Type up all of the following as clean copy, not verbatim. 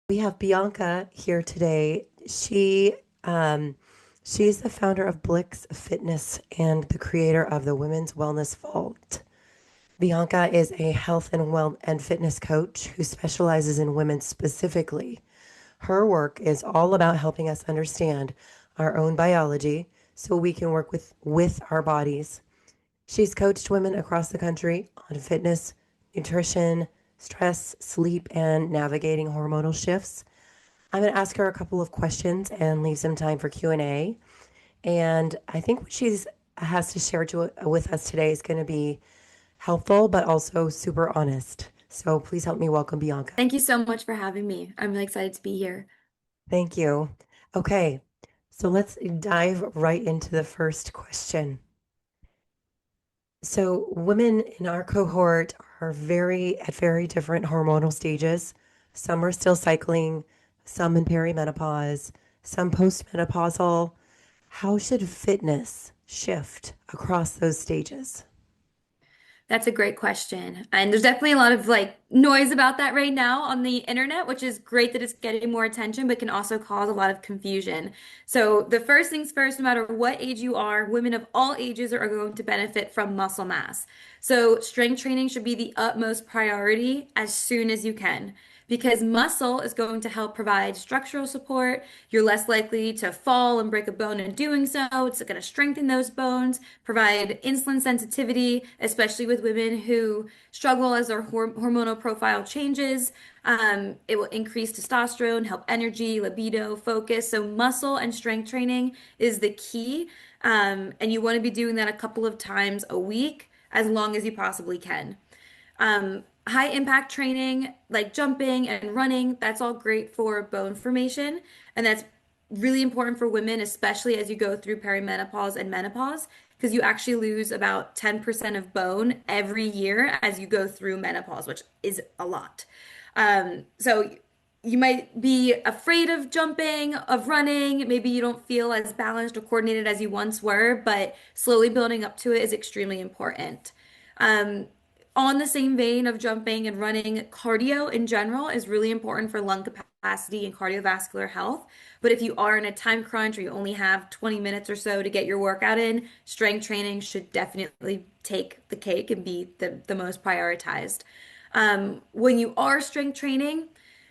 We have Bianca here today. Um, she's the founder of Blix Fitness and the creator of the Women's Wellness Vault. Bianca is a health and fitness coach who specializes in women specifically. Her work is all about helping us understand our own biology so we can work with our bodies. She's coached women across the country on fitness, nutrition, stress, sleep, and navigating hormonal shifts. I'm going to ask her a couple of questions and leave some time for Q&A. And I think what she's has to share with us today is going to be helpful, but also super honest. So please help me welcome Bianca. Thank you so much for having me. I'm really excited to be here. Thank you. Okay, so let's dive right into the first question. So women in our cohort are at very different hormonal stages. Some are still cycling, some in perimenopause, some postmenopausal. How should fitness shift across those stages? That's a great question. And there's definitely a lot of noise about that right now on the internet, which is great that it's getting more attention, but can also cause a lot of confusion. So the first things first, no matter what age you are, women of all ages are going to benefit from muscle mass. So strength training should be the utmost priority as soon as you can. Because muscle is going to help provide structural support. You're less likely to fall and break a bone in doing so. It's going to strengthen those bones, provide insulin sensitivity, especially with women who struggle as their hormonal profile changes. It will increase testosterone, help energy, libido, focus. So, muscle and strength training is the key. And you want to be doing that a couple of times a week as long as you possibly can. High impact training like jumping and running, that's all great for bone formation. And that's really important for women, especially as you go through perimenopause and menopause, because you actually lose about 10% of bone every year as you go through menopause, which is a lot. So you might be afraid of jumping, of running. Maybe you don't feel as balanced or coordinated as you once were, but slowly building up to it is extremely important. Um, on the same vein of jumping and running, cardio in general is really important for lung capacity and cardiovascular health. But if you are in a time crunch or you only have 20 minutes or so to get your workout in, strength training should definitely take the cake and be the most prioritized. When you are strength training,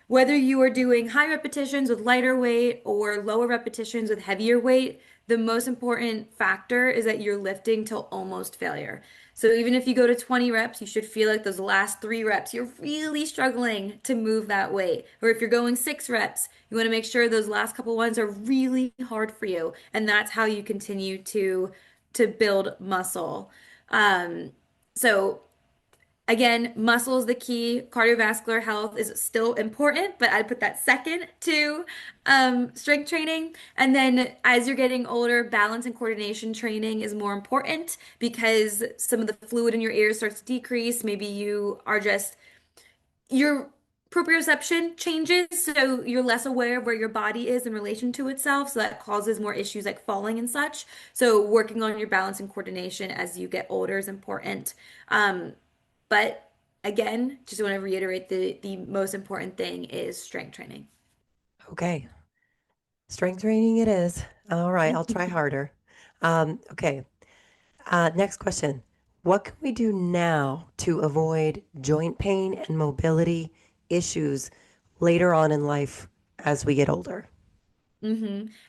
whether you are doing high repetitions with lighter weight or lower repetitions with heavier weight, the most important factor is that you're lifting till almost failure. So even if you go to 20 reps, you should feel like those last 3 reps, you're really struggling to move that weight. Or if you're going 6 reps, you want to make sure those last couple ones are really hard for you. And that's how you continue to build muscle. Um, so Again, muscle is the key. Cardiovascular health is still important, but I'd put that second to strength training. And then as you're getting older, balance and coordination training is more important because some of the fluid in your ears starts to decrease. Maybe your proprioception changes, so you're less aware of where your body is in relation to itself. So that causes more issues like falling and such. So working on your balance and coordination as you get older is important. Um, but again, just want to reiterate the most important thing is strength training. Okay, strength training it is. All right, I'll try harder. Okay, next question. What can we do now to avoid joint pain and mobility issues later on in life as we get older?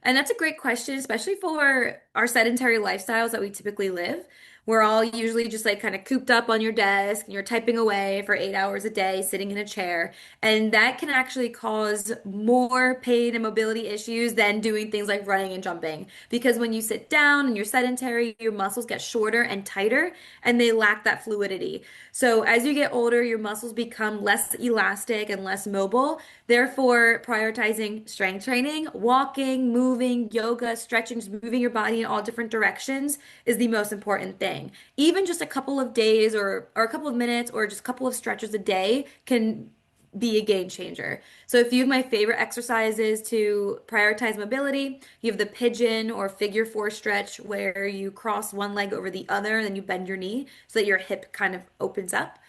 And that's a great question, especially for our sedentary lifestyles that we typically live. We're all usually just like kind of cooped up on your desk and you're typing away for 8 hours a day, sitting in a chair. And that can actually cause more pain and mobility issues than doing things like running and jumping. Because when you sit down and you're sedentary, your muscles get shorter and tighter and they lack that fluidity. So as you get older, your muscles become less elastic and less mobile. Therefore, prioritizing strength training, walking, moving, yoga, stretching, just moving your body in all different directions is the most important thing. Even just a couple of days or a couple of minutes or just a couple of stretches a day can be a game changer. So a few of my favorite exercises to prioritize mobility, you have the pigeon or figure four stretch where you cross one leg over the other and then you bend your knee so that your hip kind of opens up.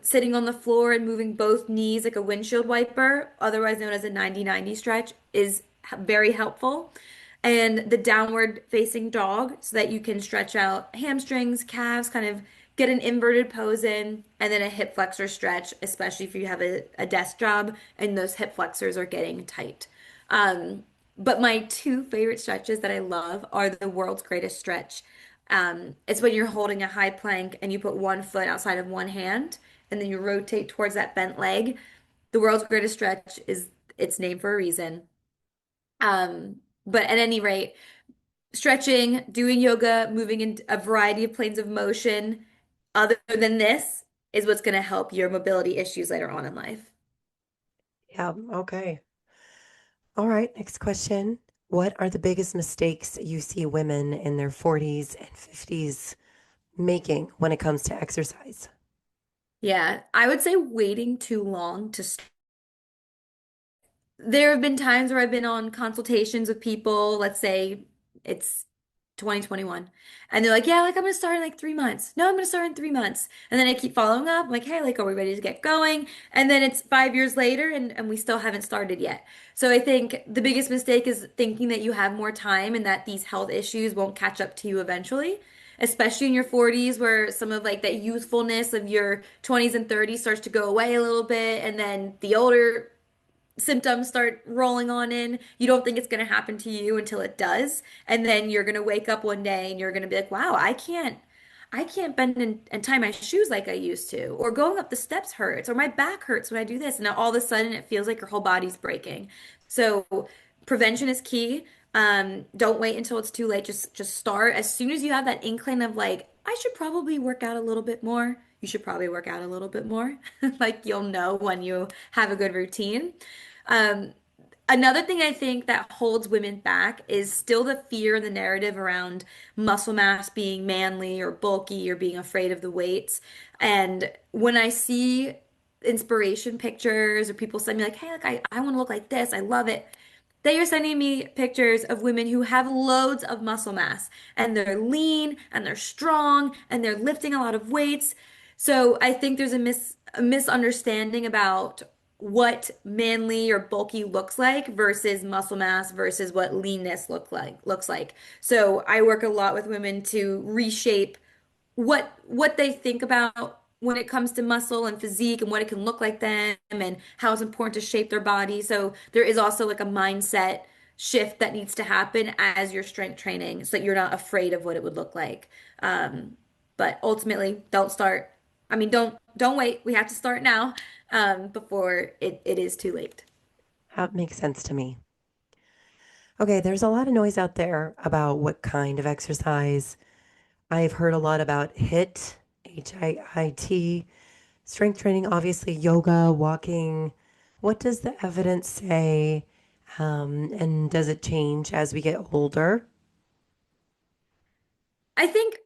Sitting on the floor and moving both knees like a windshield wiper, otherwise known as a 90-90 stretch, is very helpful. And the downward facing dog, so that you can stretch out hamstrings, calves, kind of get an inverted pose in, and then a hip flexor stretch, especially if you have a desk job and those hip flexors are getting tight. But my two favorite stretches that I love are the world's greatest stretch. It's when you're holding a high plank and you put one foot outside of one hand and then you rotate towards that bent leg. The world's greatest stretch is its name for a reason. But at any rate, stretching, doing yoga, moving in a variety of planes of motion, other than this, is what's going to help your mobility issues later on in life. Yeah, okay. All right, next question. What are the biggest mistakes you see women in their 40s and 50s making when it comes to exercise? Yeah, I would say waiting too long to there have been times where I've been on consultations with people, let's say it's 2021, and they're like, yeah, like I'm gonna start in like 3 months. No, I'm gonna start in 3 months. And then I keep following up, I'm like, hey, like, are we ready to get going? And then it's 5 years later and we still haven't started yet. So I think the biggest mistake is thinking that you have more time and that these health issues won't catch up to you eventually. Especially in your 40s, where some of like that youthfulness of your 20s and 30s starts to go away a little bit, and then the older symptoms start rolling on in. You don't think it's going to happen to you until it does. And then you're going to wake up one day and you're going to be like, wow, I can't bend and tie my shoes like I used to. Or going up the steps hurts, or my back hurts when I do this. And now all of a sudden it feels like your whole body's breaking. So prevention is key. Don't wait until it's too late. Just start as soon as you have that inkling of like, I should probably work out a little bit more. You should probably work out a little bit more. Like you'll know when you have a good routine. Um, Another thing I think that holds women back is still the fear and the narrative around muscle mass being manly or bulky or being afraid of the weights. And when I see inspiration pictures or people send me like, hey, like I want to look like this, I love it. They are sending me pictures of women who have loads of muscle mass and they're lean and they're strong and they're lifting a lot of weights. So I think there's a misunderstanding about what manly or bulky looks like versus muscle mass versus what leanness looks like. So I work a lot with women to reshape what they think about when it comes to muscle and physique and what it can look like them and how it's important to shape their body. So there is also like a mindset shift that needs to happen as you're strength training so that you're not afraid of what it would look like. Um, but ultimately, don't start. I mean, don't wait. We have to start now, before it is too late. That makes sense to me. Okay, there's a lot of noise out there about what kind of exercise. I've heard a lot about HIIT, strength training, obviously yoga, walking. What does the evidence say? And does it change as we get older? I think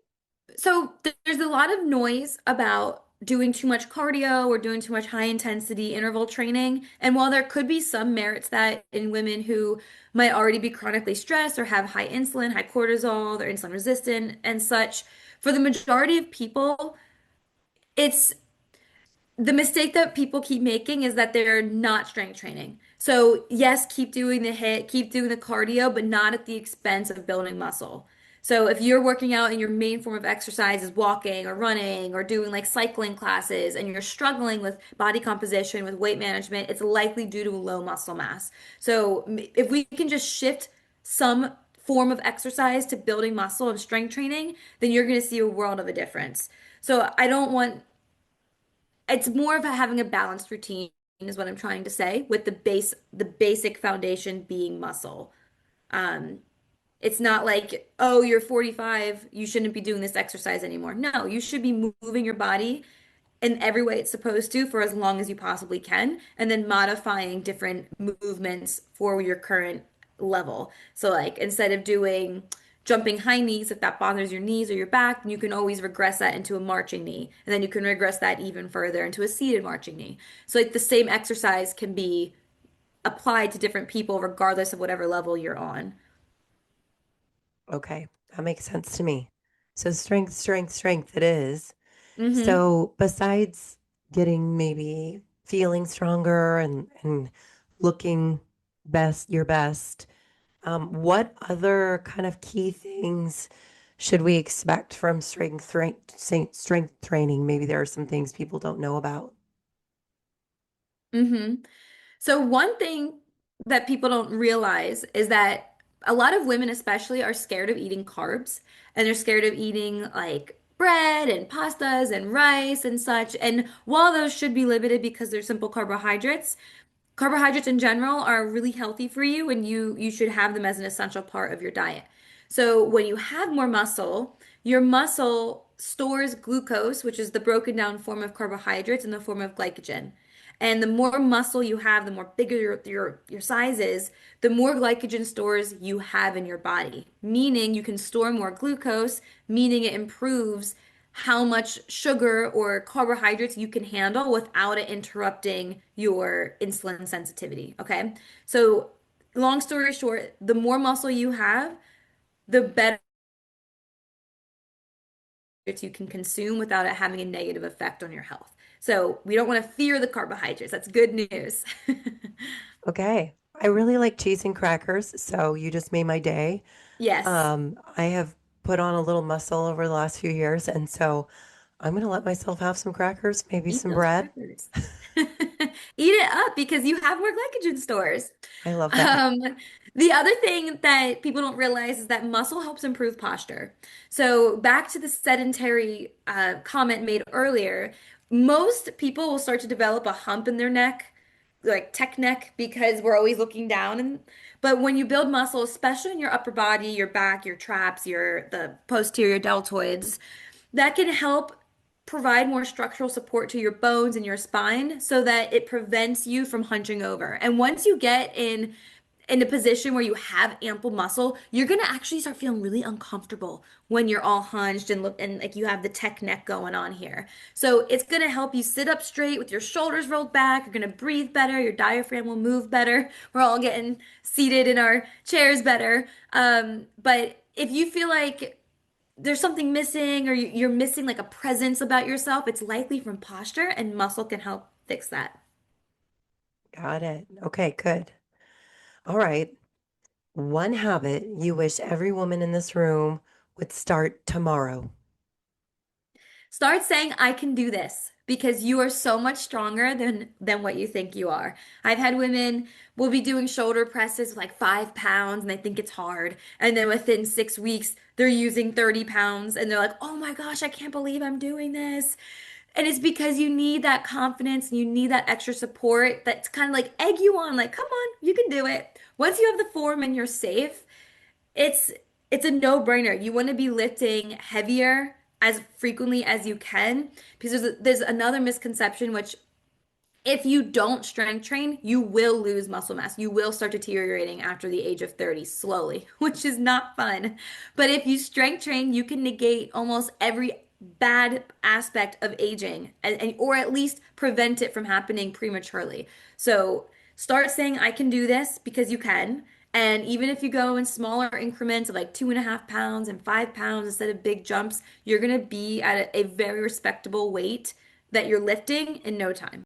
so. There's a lot of noise about doing too much cardio or doing too much high intensity interval training. And while there could be some merits that in women who might already be chronically stressed or have high insulin, high cortisol, they're insulin resistant and such, for the majority of people, it's the mistake that people keep making is that they're not strength training. So, yes, keep doing the hit, keep doing the cardio, but not at the expense of building muscle. So, if you're working out and your main form of exercise is walking or running or doing like cycling classes and you're struggling with body composition, with weight management, it's likely due to low muscle mass. So, if we can just shift some form of exercise to building muscle and strength training, then you're going to see a world of a difference. So, I don't want it's more of having a balanced routine is what I'm trying to say, with the basic foundation being muscle. Um, it's not like, oh, you're 45, you shouldn't be doing this exercise anymore. No, you should be moving your body in every way it's supposed to for as long as you possibly can, and then modifying different movements for your current level. So, like, instead of doing jumping high knees, if that bothers your knees or your back, then you can always regress that into a marching knee. And then you can regress that even further into a seated marching knee. So, like, the same exercise can be applied to different people regardless of whatever level you're on. Okay, that makes sense to me. So strength, strength, strength it is. Mm-hmm. So besides getting maybe feeling stronger and looking your best. What other kind of key things should we expect from strength training? Maybe there are some things people don't know about. hmm So one thing that people don't realize is that a lot of women especially are scared of eating carbs and they're scared of eating like bread and pastas and rice and such. And while those should be limited because they're simple carbohydrates, carbohydrates in general are really healthy for you and you should have them as an essential part of your diet. So when you have more muscle, your muscle stores glucose, which is the broken down form of carbohydrates in the form of glycogen. And the more muscle you have, the more bigger your size is, the more glycogen stores you have in your body, meaning you can store more glucose, meaning it improves how much sugar or carbohydrates you can handle without it interrupting your insulin sensitivity. Okay. So, long story short, the more muscle you have, the better you can consume without it having a negative effect on your health. So, we don't want to fear the carbohydrates. That's good news. Okay. I really like cheese and crackers, so you just made my day. Yes. I have put on a little muscle over the last few years, and so I'm going to let myself have some crackers, maybe Eat some those bread. crackers. Eat it up because you have more glycogen stores. I love that. Um, the other thing that people don't realize is that muscle helps improve posture. So back to the sedentary comment made earlier, most people will start to develop a hump in their neck, like tech neck, because we're always looking down. And but when you build muscle, especially in your upper body, your back, your traps, your the posterior deltoids, that can help provide more structural support to your bones and your spine so that it prevents you from hunching over. And once you get in a position where you have ample muscle, you're gonna actually start feeling really uncomfortable when you're all hunched and look and like you have the tech neck going on here. So it's gonna help you sit up straight with your shoulders rolled back. You're gonna breathe better. Your diaphragm will move better. We're all getting seated in our chairs better. But if you feel like there's something missing or you're missing like a presence about yourself, it's likely from posture, and muscle can help fix that. Got it. Okay, good. All right. One habit you wish every woman in this room would start tomorrow. Start saying, I can do this because you are so much stronger than what you think you are. I've had women will be doing shoulder presses with like 5 pounds and they think it's hard. And then within 6 weeks, they're using 30 pounds and they're like, oh my gosh, I can't believe I'm doing this. And it's because you need that confidence and you need that extra support that's kind of like egg you on, like, come on, you can do it. Once you have the form and you're safe, it's it's a no-brainer. You want to be lifting heavier as frequently as you can because there's another misconception which if you don't strength train, you will lose muscle mass. You will start deteriorating after the age of 30 slowly, which is not fun. But if you strength train, you can negate almost every bad aspect of aging or at least prevent it from happening prematurely. So start saying, I can do this because you can. And even if you go in smaller increments of like 2.5 pounds and 5 pounds instead of big jumps, you're going to be at a very respectable weight that you're lifting in no time.